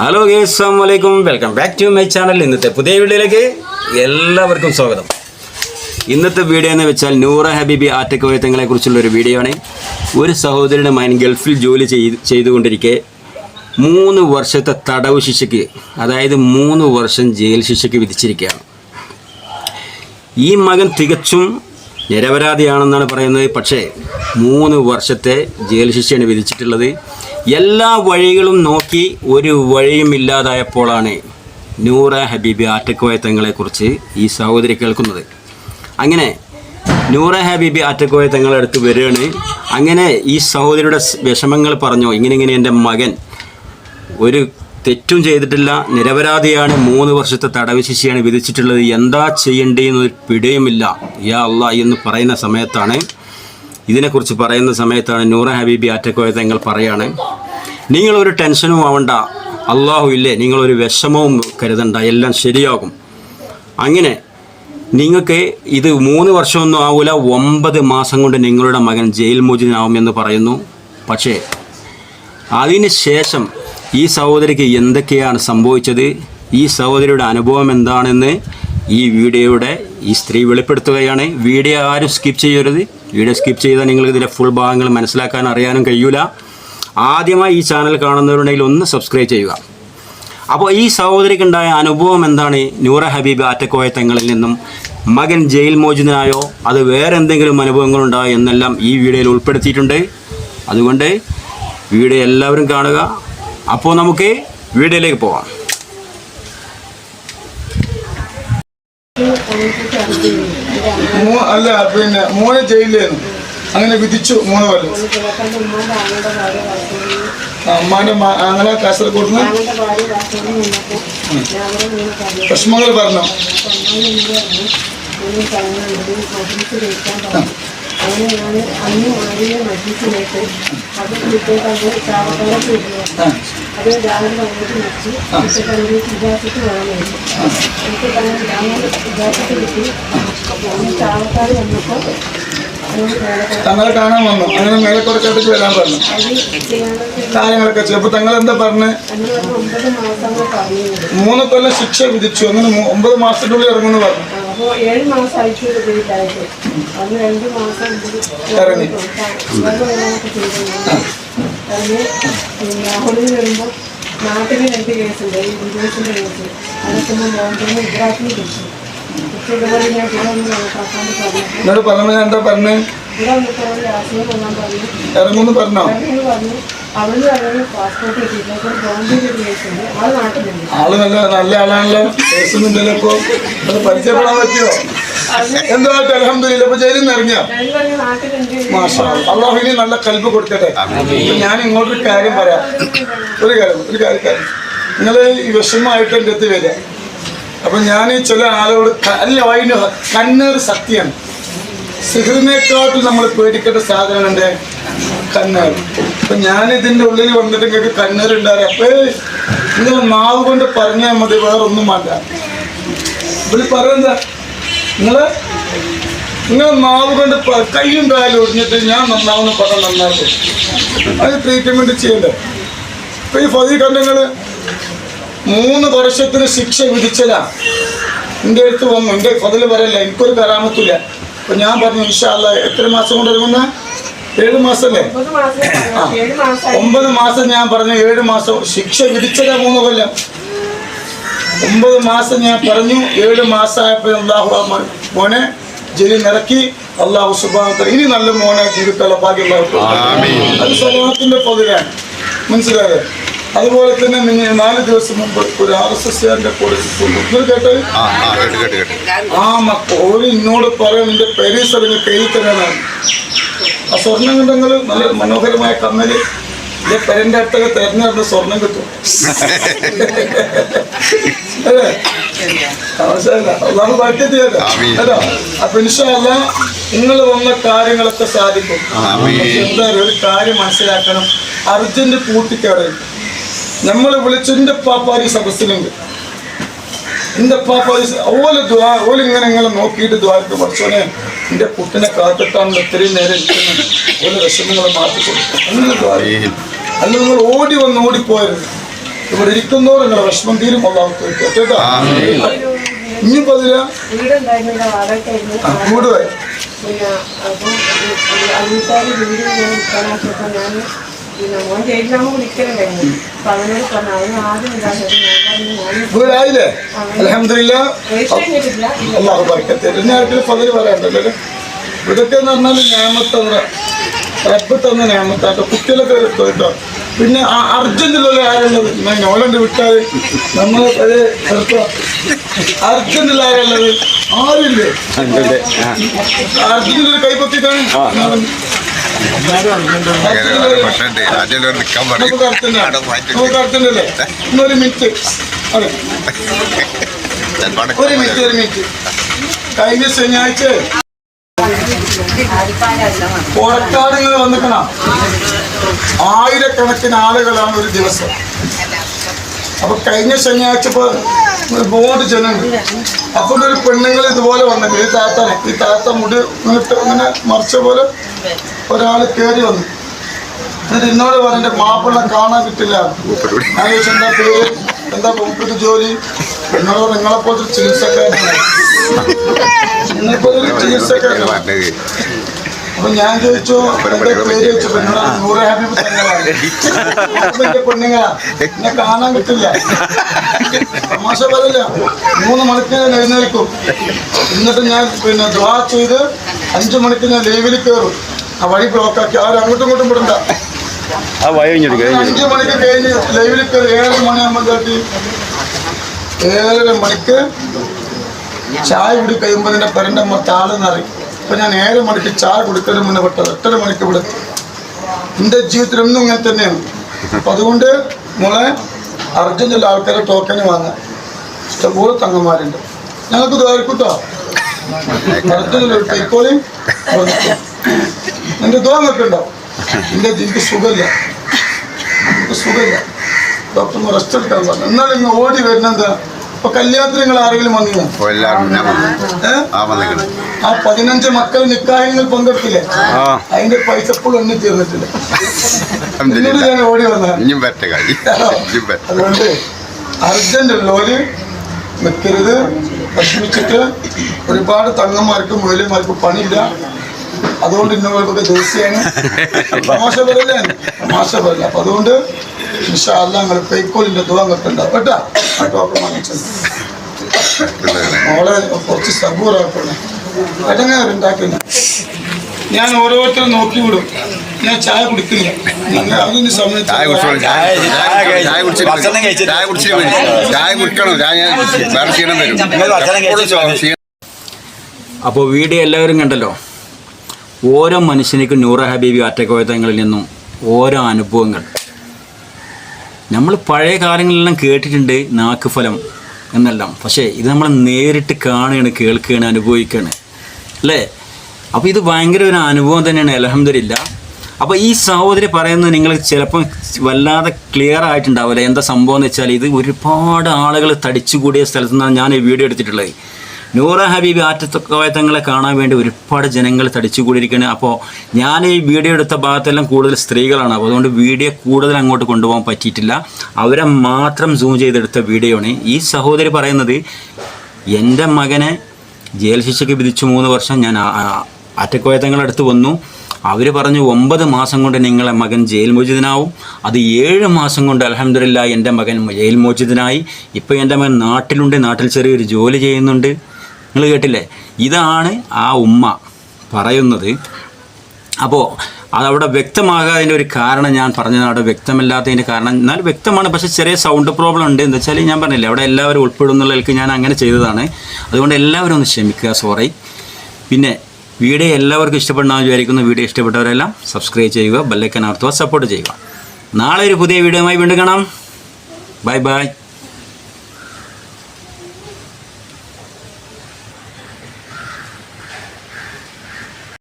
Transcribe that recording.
Hello guys, അസ്സലാമു അലൈക്കും. Welcome back to my channel. ഇന്നത്തെ പുതിയ വീഡിയോയിലേക്ക് എല്ലാവർക്കും സ്വാഗതം. ഇന്നത്തെ വീഡിയോ എന്ന് വെച്ചാൽ നൂറ ഹബീബി ആറ്റക്കോയത്തങ്ങളെ കുറിച്ചുള്ളൊരു വീഡിയോ ആണ്. ഒരു സഹോദരിയുടെ മകൻ ഗൾഫിൽ ജോലി ചെയ്തുകൊണ്ടിരിക്കെ 3 വർഷത്തെ തടവ് ശിക്ഷയ്ക്ക്, അതായത് 3 വർഷം ജയിൽ ശിക്ഷയ്ക്ക് വിധിച്ചിരിക്കുകയാണ്. ഈ മകൻ തികച്ചും നിരപരാധിയാണെന്നാണ് പറയുന്നത്. പക്ഷേ 3 വർഷത്തെ ജയിൽ ശിക്ഷയാണ് വിധിച്ചിട്ടുള്ളത്. എല്ലാ വഴികളും നോക്കി ഒരു വഴിയും ഇല്ലാതായപ്പോഴാണ് നൂറ ഹബീബി ആറ്റക്കോയ തങ്ങളെക്കുറിച്ച് ഈ സഹോദരി കേൾക്കുന്നത്. അങ്ങനെ നൂറ ഹബീബി ആറ്റക്കോയ തങ്ങളെ അടുത്ത് വരികയാണ്. അങ്ങനെ ഈ സഹോദരിയുടെ വിഷമങ്ങൾ പറഞ്ഞു. ഇങ്ങനെ എൻ്റെ മകൻ ഒരു തെറ്റും ചെയ്തിട്ടില്ല, നിരപരാധിയാണ്, 3 വർഷത്തെ തടവ് ശിക്ഷയാണ് വിധിച്ചിട്ടുള്ളത്, എന്താ ചെയ്യേണ്ടതെന്നൊരു പിടിയുമില്ല യാ അല്ലാഹ് എന്ന് പറയുന്ന സമയത്താണ്, ഇതിനെക്കുറിച്ച് പറയുന്ന സമയത്താണ് നൂറ ഹബീബി ആറ്റക്കോയ തങ്ങൾ പറയാണ്, നിങ്ങളൊരു ടെൻഷനും ആവണ്ട, അള്ളാഹു ഇല്ലേ, നിങ്ങളൊരു വിഷമവും കരുതണ്ട, എല്ലാം ശരിയാകും. അങ്ങനെ നിങ്ങൾക്ക് ഇത് 3 വർഷമൊന്നും ആവില്ല, 9 മാസം കൊണ്ട് നിങ്ങളുടെ മകൻ ജയിൽ മോചിതനാവുമെന്ന് പറയുന്നു. പക്ഷേ അതിന് ശേഷം ഈ സഹോദരിക്ക് എന്തൊക്കെയാണ് സംഭവിച്ചത്, ഈ സഹോദരിയുടെ അനുഭവം എന്താണെന്ന് ഈ വീഡിയോയുടെ ഈ സ്ത്രീ വെളിപ്പെടുത്തുകയാണ്. വീഡിയോ ആരും സ്കിപ്പ് ചെയ്യരുത്. വീഡിയോ സ്കിപ്പ് ചെയ്താൽ നിങ്ങൾക്ക് ഇതിൻ്റെ ഫുൾ ഭാഗങ്ങൾ മനസ്സിലാക്കാൻ അറിയാനും കഴിയില്ല. ആദ്യമായി ഈ ചാനൽ കാണുന്നവരുണ്ടെങ്കിൽ ഒന്ന് സബ്സ്ക്രൈബ് ചെയ്യുക. അപ്പോൾ ഈ സഹോദരിക്കുണ്ടായ അനുഭവം എന്താണ്, നൂറ ഹബീബ് ആറ്റക്കോയ തങ്ങളിൽ നിന്നും മകൻ ജയിൽ മോചിതനായോ അത് വേറെ എന്തെങ്കിലും അനുഭവങ്ങളുണ്ടായോ എന്നെല്ലാം ഈ വീഡിയോയിൽ ഉൾപ്പെടുത്തിയിട്ടുണ്ട്. അതുകൊണ്ട് വീഡിയോ എല്ലാവരും കാണുക. അപ്പോൾ നമുക്ക് വീഡിയോയിലേക്ക് പോകാം. അല്ല പിന്നെ മോനെ ജയിലിലായിരുന്നു, അങ്ങനെ വിധിച്ചു 3 കൊല്ലം. അമ്മാന്റെ അങ്ങനെ കാസർഗോഡ് വിഷമങ്ങൾ പറഞ്ഞു. അങ്ങനെ ഞാൻ അന്ന് ആദ്യമേ മജ്ലിസിലേക്ക് അത് അത് രാവിലെ വന്നിട്ട് വെച്ച് കുട്ടിക്കടലിൽ ഇജാസത്ത് വേണമായിരുന്നു. ഇജാസത്ത് കിട്ടി. ചാവക്കാർ വന്നപ്പോൾ തങ്ങളെ കാണാൻ വന്നു. അങ്ങനെ മേലക്കുറക്കാട്ടേക്ക് വരാൻ പറഞ്ഞു, കാര്യങ്ങളൊക്കെ ചെയ്യും. അപ്പൊ തങ്ങൾ എന്താ പറഞ്ഞ് 3 കൊല്ലം ശിക്ഷ വിധിച്ചു. അങ്ങനെ 9 മാസത്തിനുള്ളിൽ ഇറങ്ങുമെന്ന് പറഞ്ഞു. അപ്പോൾ 7 മാസമായിട്ട് ഉപയോഗിച്ചായിട്ട് അന്ന് 2 മാസം ഇറങ്ങി. അതിന് രാഹുലിന് വരുമ്പോൾ നാട്ടിൽ 2 കേസുണ്ട്, ഈ ബിസിനസിൻ്റെ കേസ്. അതൊക്കെ മോഹൻപുരം ഗുജറാത്തിൽ കിട്ടും. ഇതുപോലെ ഞാൻ ഇവിടെ ഒന്ന് നോക്കാണ്ട് പറഞ്ഞു. എന്നോട് പറഞ്ഞ എന്താ പറഞ്ഞേ, ഇവിടെ വന്നിട്ട് രാഷ്ട്രീയം കൊണ്ടാൻ പറഞ്ഞു, ഇറങ്ങുമെന്ന് പറഞ്ഞോ? പറഞ്ഞു. അവിടുന്ന് പറഞ്ഞ് പാസ്പോർട്ട് കിട്ടിയില്ല. ബോംബെയിൽ ഒരു കേസുണ്ട്, ആള് നാട്ടിലുണ്ട്. ആള് നല്ല ആളാണല്ലോ, കേസൊന്നുമില്ലല്ലോ. ഇപ്പൊ അത് പരിചയപ്പെടാൻ പറ്റുമോ? എന്താ അൽഹംദുലില്ലാ. ഇപ്പൊ ജയിലിൽ നിന്ന് ഇറങ്ങിയോ? മാഷാ അല്ലാഹ്. അള്ളാഹുവിന് നല്ല കൽബ് കൊടുക്കട്ടെ. ഞാൻ ഇങ്ങോട്ടൊരു കാര്യം പറയാം. ഒരു കാര്യം നിങ്ങൾ ഈ വിഷമമായിട്ട് എൻ്റെ അടുത്ത് വരിക. അപ്പൊ ഞാൻ ചില ആളുകളോട് അല്ല അതിന് കണ്ണേർ സത്യമാണ്. സിഹറിനെക്കാട്ടിൽ നമ്മൾ പേടിക്കേണ്ട സാധനമാണ് എൻ്റെ കണ്ണേർ. അപ്പൊ ഞാനിതിൻ്റെ ഉള്ളിൽ വന്നിട്ട് നിങ്ങൾക്ക് കണ്ണേറുണ്ടാകും. അപ്പൊ നിങ്ങൾ നാവ് കൊണ്ട് പറഞ്ഞാൽ മതി, വേറെ ഒന്നും വേണ്ട. ഇവിടെ പറയുന്നത് നിങ്ങൾ നാവ് കൊണ്ട് കയ്യും കാലും ഒടിഞ്ഞിട്ട് ഞാൻ നന്നാവുന്ന പടം നന്നാക്കും. അത് ട്രീറ്റ്മെന്റ് ചെയ്യണ്ടേ? ഇപ്പൊ ഈ ഫതി കണ്ടങ്ങൾ 3 വർഷത്തിന് ശിക്ഷ വിധിച്ചതാ. എൻ്റെ അടുത്ത് വന്നു. എൻ്റെ ഫതില് പറയല്ല, എനിക്കൊരു കരാമത്തില്ല. അപ്പൊ ഞാൻ പറഞ്ഞു ഇൻഷാ അല്ലാഹ് എത്ര മാസം കൊണ്ട് ഇറങ്ങുന്ന? 7 മാസമല്ലേ? 9 മാസം. ഞാൻ പറഞ്ഞു 7 മാസം ശിക്ഷ വിധിച്ചതാ. 3 കൊല്ലം 9 മാസം ഞാൻ പറഞ്ഞു. 7 മാസമായപ്പോൾ അല്ലാഹു മോനെ ജയിലിൽ ഇറക്കി. അല്ലാഹു സുബ്ഹാനഹു വ തആല ഇനി നല്ല മോനെ ജീവിക്കാനുള്ള ഭാഗ്യം അത് സ്വഭാവത്തിന്റെ പതിരാണ്. മനസ്സിലായത്? അതുപോലെ തന്നെ 4 ദിവസം മുമ്പ് ഒരു RSSകാരൻ്റെ കൂടെ കേട്ടത് ആ ഓര് എന്നോട് പറയാൻ നിന്റെ പെരീസറിന് കയ്യിൽ തരാനാണ്. ആ സ്വർണം കണ്ടെങ്കിൽ നല്ല മനോഹരമായ കമ്മല് എൻ്റെ പെരൻ്റെ അടുത്തൊക്കെ തെരഞ്ഞെടുത്ത സ്വർണം കിട്ടും. അല്ലേ? അള്ളാഹു ബർക്കത്ത് ചെയ്യല്ലോ. അല്ലോ അപ്പൊ ഇൻഷാ അല്ലാഹ് നിങ്ങൾ വന്ന കാര്യങ്ങളൊക്കെ സാധിക്കും. എന്താ ഒരു കാര്യം മനസ്സിലാക്കണം, അർജന്റ് കൂട്ടിക്കടയും നമ്മൾ വിളിച്ചെൻ്റെ പാപ്പാരി സദസ്സിലുണ്ട്. എൻ്റെ പാപ്പാരി ഓലിങ്ങനെ നോക്കിയിട്ട് ദ്വാരക്ക് പഠിച്ചോനെ എൻ്റെ കുട്ടിനെ കാത്തിട്ടാണ് ഇത്രയും നേരം ഇരിക്കുന്നത്, ഓരോ വിഷമങ്ങൾ മാറ്റി കൊടുക്കും. അങ്ങനെ ദ്വാര അല്ല നിങ്ങൾ ഓടി വന്ന് ഓടിപ്പോയരുത്. ഇവിടെ ഇരിക്കുന്നവർ നിങ്ങളെ വിഷമം തീരും അള്ളാഹു തീർക്കട്ടെ കേട്ടോ. ഇനിയിപ്പോ അതില വീടുണ്ടായിരുന്നില്ല, വാടകയ്ക്കായിരുന്നു. കൂടുവായി പിന്നെ അപ്പം വീട്ടുകാർ വീട് ഞാൻ വിൽക്കാനാക്കിയപ്പോൾ ഞാൻ പിന്നെ മോൻ ജയിലിനാകുമ്പോൾ വിളിക്കലുണ്ടായിരുന്നു. അപ്പം അവനോട് പറഞ്ഞു, അവന് ആദ്യം ഉണ്ടാകുന്നത് ഞാൻ വീടായില്ലേ? അൽഹംദുലില്ലാ. രജിസ്റ്റർ കഴിഞ്ഞിട്ടില്ല. അള്ളാഹു ബർക്കത്ത് തരട്ടെ. ഇനി ആർക്കും ഫضل പറയാനുണ്ടല്ലോ. ഇതൊക്കെ എന്ന് പറഞ്ഞാൽ ഞാമത്തവര റബ്ബ് തന്ന ഞാമത്താട്ടോ. കുട്ടികളൊക്കെ കേട്ടോ. പിന്നെ അർജന്റിലുള്ള ആരുള്ളത്? നോളണ്ട് വിട്ടാൽ നമ്മൾ അർജന്റിൽ ആരുള്ളത്? ആരില്ലേ? അർജന്റിൽ കൈപ്പൊത്തിട്ടാണ് നമുക്ക് അർജന്റല്ലേ? ഇന്നൊരു മിനിറ്റ് അതെ, ഒരു മിനിറ്റ്. കഴിഞ്ഞ ശനിയാഴ്ച പുറക്കാട് നിങ്ങൾ വന്നിക്കണം. ആയിരക്കണക്കിന് ആളുകളാണ് ഒരു ദിവസം. അപ്പൊ കഴിഞ്ഞ ശനിയാഴ്ച ഒരുപാട് ജനങ്ങൾ. അപ്പൊ ഒരു പെണ്ണുങ്ങൾ ഇതുപോലെ വന്നിട്ട് ഈ താത്ത മുടി ഇങ്ങനെ മറിച്ച പോലെ ഒരാൾ കയറി വന്നു. എന്നിട്ട് എന്നോട് പറഞ്ഞ മാപ്പിള്ള കാണാൻ കിട്ടില്ല. ഞാൻ ചോദിച്ചു എന്താ പേര്, എന്താ മൂപ്പർക്ക് ജോലി? എന്നോട് നിങ്ങളെപ്പോലത്തെ ചികിത്സക്കാരനാണ്. നിങ്ങളെപ്പോലൊരു ചികിത്സക്കാരനാണ്. അപ്പൊ ഞാൻ ചോദിച്ചു എന്താ പേര് ചോദിച്ചു. എന്നോട് നൂറ് ഹബീബ് തങ്ങളാണ്. പെണ്ണുങ്ങളാ എന്നെ കാണാൻ കിട്ടില്ല. തമാശ പറയില്ല. 3 മണിക്ക് ഞാൻ എഴുന്നേൽക്കും. എന്നിട്ട് ഞാൻ പിന്നെ ദുആ ചെയ്ത് 5 മണിക്ക് ഞാൻ ലൈവിൽ കയറും. ആ വഴി ബ്ലോക്കാക്കി ആരും അങ്ങോട്ടും ഇങ്ങോട്ടും വിടണ്ട. 5 മണിക്ക് കഴിഞ്ഞ് ലൈവിൽ കയറി 7 മണിയാകുമ്പോൾ കേട്ടി 7:30 മണിക്ക് ചായ കുടി കഴിയുമ്പോൾ എൻ്റെ പെരൻ്റെ അമ്മ താളെന്നറിയും. അപ്പം ഞാൻ 7 മണിക്ക് ചായ കുടിക്കുന്നതിന് മുന്നേ പെട്ടത് 8:30 മണിക്ക് ഇവിടെ. എൻ്റെ ജീവിതത്തിലൊന്നും ഇങ്ങനെ തന്നെയാണ്. അപ്പം അതുകൊണ്ട് മോളെ അർജന്റുള്ള ആൾക്കാരെ ടോക്കന് വാങ്ങാൻ ഇഷ്ടംപോലെ തങ്ങന്മാരുണ്ട്. ഞങ്ങൾക്ക് ദ്വാരക്കൂട്ടോ അർജന്റുള്ള ഒരു കൈക്കോളിയും എൻ്റെ ദ്വാരൊക്കെ ഉണ്ടാവും. എനിക്ക് സുഖമില്ല, ഡോക്ടർ റെസ്റ്റ് എടുക്കാൻ പറഞ്ഞു. എന്നാലും ഇങ്ങ് ഓടി വരുന്നത് ഇപ്പൊ കല്യാണത്തിന് നിങ്ങൾ ആരെങ്കിലും വന്നില്ല? ആ 15 മക്കൾ നിക്കാഹങ്ങൾ പങ്കെടുത്തില്ലേ? അതിന്റെ പൈസ ഇപ്പോൾ എണ്ണി തീർന്നിട്ടില്ല. എന്നോട് ഞാൻ ഓടി വന്നത്. അതുകൊണ്ട് അർജന്റ് ഉള്ളവര് നിൽക്കരുത്. വിഷമിച്ചിട്ട് ഒരുപാട് തങ്ങന്മാർക്കും മുയലന്മാർക്കും പണിയില്ല. അതുകൊണ്ട് ഇന്നോടൊക്കെ ദേശീയാണ് തമാശ പറയില്ല. അപ്പൊ അതുകൊണ്ട് ഇൻഷാ അല്ലാഹ് നിങ്ങൾ കൈക്കോലിന്റെ ദുആ ഉണ്ടാവും കേട്ടാ. ആ ടോക്കൺ വാങ്ങിച്ചത് മോളെ കുറച്ച് സബൂറാക്കണേ. ഇടങ്ങാറുണ്ടാക്കില്ല. ഞാൻ ഓരോരുത്തരും നോക്കി വിടും. ഞാൻ ചായ കുടിക്കില്ല. നിങ്ങൾ അതിന് സമയത്ത് അപ്പോൾ വീഡിയോ എല്ലാവരും കണ്ടല്ലോ. ഓരോ മനുഷ്യനിക്കും നൂറ ഹബീബി ആറ്റക്കോയത്തങ്ങളിൽ നിന്നും ഓരോ അനുഭവങ്ങൾ നമ്മൾ പഴയ കാലങ്ങളിലെല്ലാം കേട്ടിട്ടുണ്ട്, നാക്കുഫലം എന്നെല്ലാം. പക്ഷേ ഇത് നമ്മൾ നേരിട്ട് കാണുകയാണ്, കേൾക്കുകയാണ്, അനുഭവിക്കുകയാണ് അല്ലേ? അപ്പോൾ ഇത് ഭയങ്കര ഒരു അനുഭവം തന്നെയാണ്. അൽഹംദുലില്ലാ. അപ്പോൾ ഈ സഹോദരി പറയുന്നത് നിങ്ങൾ ചിലപ്പം വല്ലാതെ ക്ലിയർ ആയിട്ടുണ്ടാവില്ല. എന്താ സംഭവം എന്ന് വെച്ചാൽ ഇത് ഒരുപാട് ആളുകൾ തടിച്ചുകൂടിയ സ്ഥലത്തു നിന്നാണ് ഞാൻ ഈ വീഡിയോ എടുത്തിട്ടുള്ളത്. നൂറ ഹബീബി ആറ്റക്കോയത്തങ്ങളെ കാണാൻ വേണ്ടി ഒരുപാട് ജനങ്ങൾ തടിച്ചുകൂടിയിരിക്കുകയാണ്. അപ്പോൾ ഞാൻ ഈ വീഡിയോ എടുത്ത ഭാഗത്തെല്ലാം കൂടുതൽ സ്ത്രീകളാണ്. അപ്പോൾ അതുകൊണ്ട് വീഡിയോ കൂടുതൽ അങ്ങോട്ട് കൊണ്ടുപോകാൻ പറ്റിയിട്ടില്ല. അവരെ മാത്രം സൂം ചെയ്തെടുത്ത വീഡിയോ ആണ്. ഈ സഹോദരി പറയുന്നത് എൻ്റെ മകനെ ജയിൽ ശിക്ഷയ്ക്ക് വിധിച്ചു 3 വർഷം. ഞാൻ ആറ്റക്കോയത്തങ്ങളുടെ അടുത്ത് വന്നു. അവർ പറഞ്ഞു 9 മാസം കൊണ്ട് നിങ്ങളെ മകൻ ജയിൽ മോചിതനാവും. അത് 7 മാസം കൊണ്ട് അൽഹംദുലില്ലാ എൻ്റെ മകൻ ജയിൽ മോചിതനായി. ഇപ്പോൾ എൻ്റെ മകൻ നാട്ടിലുണ്ട്, നാട്ടിൽ ചെറിയൊരു ജോലി ചെയ്യുന്നുണ്ട്. നിങ്ങൾ കേട്ടില്ലേ? ഇതാണ് ആ ഉമ്മ പറയുന്നത്. അപ്പോൾ അതവിടെ വ്യക്തമാകാതിൻ്റെ ഒരു കാരണം ഞാൻ പറഞ്ഞത്. അവിടെ വ്യക്തമല്ലാത്തതിൻ്റെ കാരണം എന്നാലും വ്യക്തമാണ്, പക്ഷേ ചെറിയ സൗണ്ട് പ്രോബ്ലം ഉണ്ട്. എന്താ വെച്ചാൽ ഞാൻ പറഞ്ഞില്ലേ അവിടെ എല്ലാവരും ഉൾപ്പെടുന്നുള്ളതിലേക്ക് ഞാൻ അങ്ങനെ ചെയ്തതാണ്. അതുകൊണ്ട് എല്ലാവരും ഒന്ന് ക്ഷമിക്കുക, സോറി. പിന്നെ വീഡിയോ എല്ലാവർക്കും ഇഷ്ടപ്പെടണമെന്ന് വിചാരിക്കുന്നു. വീഡിയോ ഇഷ്ടപ്പെട്ടവരെല്ലാം സബ്സ്ക്രൈബ് ചെയ്യുക, ബെല്ലൈക്കൻ അമർത്തുക, സപ്പോർട്ട് ചെയ്യുക. നാളെ ഒരു പുതിയ വീഡിയോയുമായി വീണ്ടും കാണാം. Bye bye.